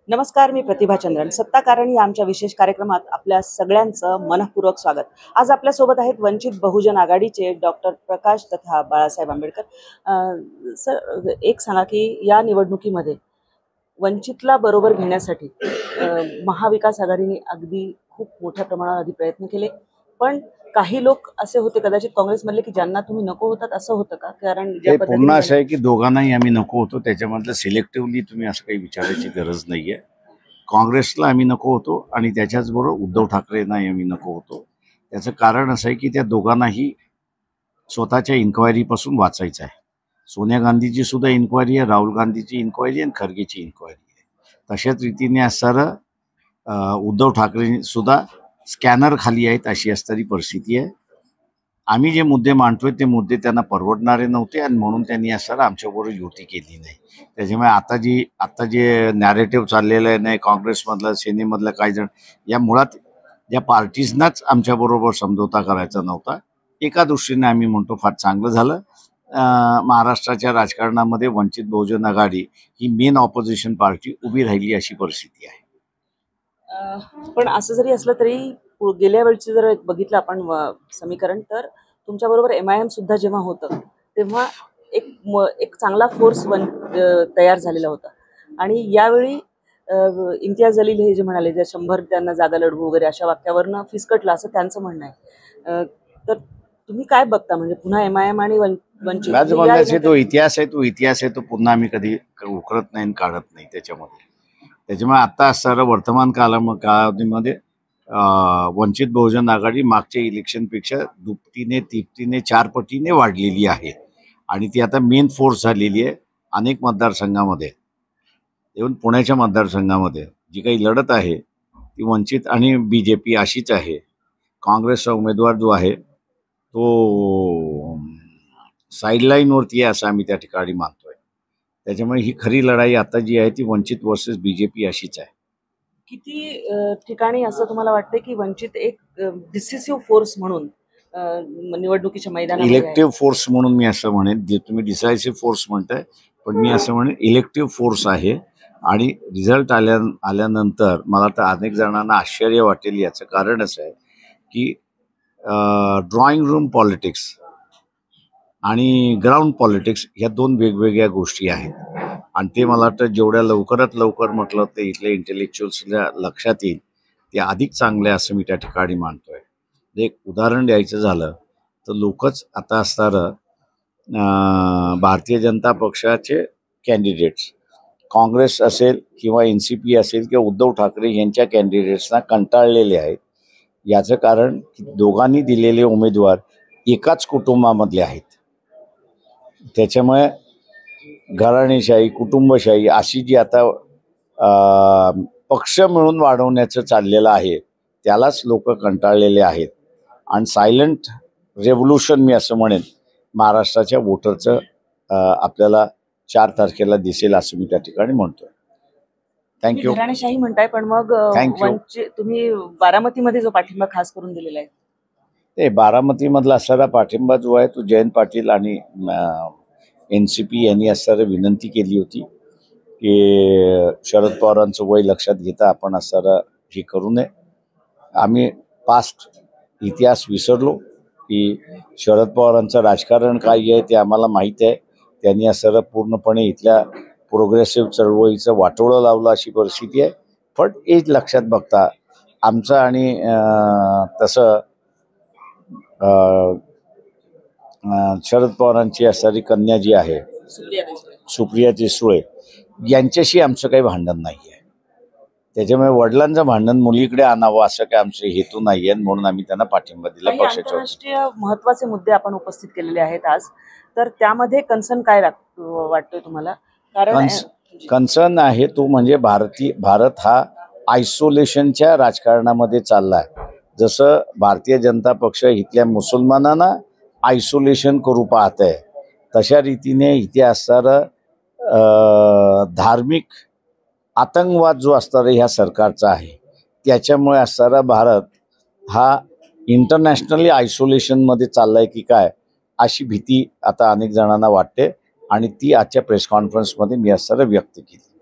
नमस्कार, मी प्रतिभा चंद्रन. सत्ताकारण या आमच्या विशेष कार्यक्रमात आपल्या सगळ्यांचं मनःपूर्वक स्वागत. आज आपल्यासोबत आहेत वंचित बहुजन आघाडीचे डॉक्टर प्रकाश तथा बाळासाहेब आंबेडकर. सर, एक सांगा की या निवडणुकीमध्ये वंचितला बरोबर घेण्यासाठी महाविकास आघाडीने अगदी खूप मोठ्या प्रमाणावर आधी प्रयत्न केले, पण काही लोक असे होते कदाचित काँग्रेसमधले की ज्यांना तुम्ही नको होतात, असं होतं का? कारण पुन्हा असं आहे की दोघांनाही आम्ही नको होतो, त्याच्यामधलं सिलेक्टिव्हली तुम्ही असं काही विचारायची गरज नाहीये. काँग्रेसला आम्ही नको होतो आणि त्याच्याचबरोबर उद्धव ठाकरेंनाही आम्ही नको होतो. त्याचं कारण असं आहे की त्या दोघांनाही स्वतःच्या इन्क्वायरीपासून वाचायचं आहे. सोनिया गांधीची सुद्धा इन्क्वायरी आहे, राहुल गांधीची इन्क्वायरी आणि खरगेची इन्क्वायरी आहे. तशाच रीतीने असणारं उद्धव ठाकरे सुद्धा स्कॅनर खाली आहेत अशी असणारी परिस्थिती आहे. आम्ही जे मुद्दे मांडतोय ते मुद्दे त्यांना परवडणारे नव्हते आणि म्हणून त्यांनी असं आमच्याबरोबर युती केली नाही. त्याच्यामुळे आता जे नॅरेटिव्ह चाललेलं आहे नाही, काँग्रेसमधलं सेनेमधलं काही जण या मुळात या पार्टीजनाच आमच्याबरोबर समझोता करायचा नव्हता. एका दृष्टीने आम्ही म्हणतो फार चांगलं झालं. महाराष्ट्राच्या राजकारणामध्ये वंचित बहुजन आघाडी ही मेन ऑपोजिशन पार्टी उभी राहिली अशी परिस्थिती आहे. पण असं जरी असलं तरी गेल्या वेळची जर बघितलं आपण समीकरण, तर तुमच्याबरोबर MIM सुद्धा जेव्हा होतं तेव्हा एक चांगला फोर्स तयार झालेला होता. आणि यावेळी इम्तियाज जलील हे जे म्हणाले, जे 100 त्यांना जागा लढवू वगैरे अशा वाक्यावरनं फिसकटलं असं त्यांचं म्हणणं आहे. तर तुम्ही काय बघता, म्हणजे पुन्हा MIM आणि वंचित तो इतिहास आहे, तो पुन्हा आम्ही कधी उकरत नाही काढत नाही त्याच्यामुळे आता असणारं वर्तमान कालावधीमध्ये वंचित बहुजन आघाडी मागच्या इलेक्शनपेक्षा दुपटीने तिपटीने 4 पटीने वाढलेली आहे आणि ती आता मेन फोर्स झालेली आहे. अनेक मतदारसंघामध्ये, इव्हन पुण्याच्या मतदारसंघामध्ये जी काही लढत आहे ती वंचित आणि BJP अशीच आहे. काँग्रेसचा उमेदवार जो आहे तो साईडलाईनवरती आहे असं आम्ही त्या ठिकाणी मानतोय. त्याच्यामुळे ही खरी लढाई आता जी आहे ती वंचित वर्सेस BJP अशीच आहे. किती ठिकाणी असं तुम्हाला वाटतं की वंचित एक डिसिसिव्ह फोर्स म्हणून निवडणुकीच्या मैदानामध्ये इलेक्टिव्ह फोर्स म्हणून मी असं म्हणेन. जे तुम्ही डिसायसिव्ह फोर्स म्हणताय, पण मी असं म्हणेन इलेक्टिव्ह फोर्स आहे. आणि रिझल्ट आल्यानंतर मला तर अनेक जणांना आश्चर्य वाटेल. याचं कारण असं आहे की ड्रॉइंग रूम पॉलिटिक्स आणि ग्राउंड पॉलिटिक्स ह्या 2 वेगवेगळ्या गोष्टी आहेत. आणि ते मला वाटतं जेवढ्या लवकरात लवकर म्हटलं ते इथले इंटेलेक्च्युअल्सला लक्षात येईल ते अधिक चांगले असं मी त्या ठिकाणी मानतोय. एक उदाहरण द्यायचं झालं तर लोकच आता असणारं भारतीय जनता पक्षाचे कॅन्डिडेट्स, काँग्रेस असेल किंवा NCP असेल किंवा उद्धव ठाकरे यांच्या कॅन्डिडेट्सना कंटाळलेले आहेत. याचं कारण की दोघांनी दिलेले उमेदवार एकाच कुटुंबामधले आहेत. त्याच्यामुळे घराणेशाही, कुटुंबशाही अशी जी आता पक्ष मिळून वाढवण्याचं चाललेलं आहे त्यालाच लोक कंटाळलेले आहेत. आणि सायलेंट रेव्होल्युशन मी असं म्हणेन महाराष्ट्राच्या वोटरचं आपल्याला 4 तारखेला दिसेल असं मी त्या ठिकाणी म्हणतोय. थँक्यू. घराणेशाही म्हणताय, पण मग तुम्ही बारामतीमध्ये जो पाठिंबा खास करून दिलेला आहे, ते बारामतीमधला असणारा पाठिंबा जो आहे तो जयंत पाटील आणि NCP यांनी असणारी विनंती केली होती की शरद पवारांचं वय लक्षात घेता आपण असणारं हे करू नये. आम्ही पास्ट इतिहास विसरलो की शरद पवारांचं राजकारण काय आहे ते आम्हाला माहीत आहे. त्यांनी असणारं पूर्णपणे इथल्या प्रोग्रेसिव्ह चळवळीचं वाटोळं लावलं अशी परिस्थिती आहे. पण एज लक्षात बघता आमचं आणि तसं शरद पवारांची असणारी कन्या जी आहे सुप्रिया सुळे यांच्याशी आमचं काही भांडण नाही आहे. त्याच्यामुळे वडिलांचं भांडण मुलीकडे आणावं असं काही आमचं हेतू नाही आहे, म्हणून आम्ही त्यांना पाठिंबा दिला. आंतरराष्ट्रीय महत्वाचे मुद्दे आपण उपस्थित केलेले आहेत आज, तर त्यामध्ये कन्सर्न काय वाटतोय तुम्हाला? कारण कन्सर्न आहे तो म्हणजे भारत हा आयसोलेशनच्या राजकारणामध्ये चाललाय. जसं भारतीय जनता पक्ष इथल्या मुसलमानांना आयसोलेशन करू पाहत आहे, तशा रीतीने इथे असणारं धार्मिक आतंकवाद जो असणारा ह्या सरकारचा आहे त्याच्यामुळे असणारा भारत हा इंटरनॅशनली आयसोलेशनमध्ये चाललाय की काय अशी भीती आता अनेक जणांना वाटते आणि ती आजच्या प्रेस कॉन्फरन्समध्ये मी असणारं व्यक्त केली.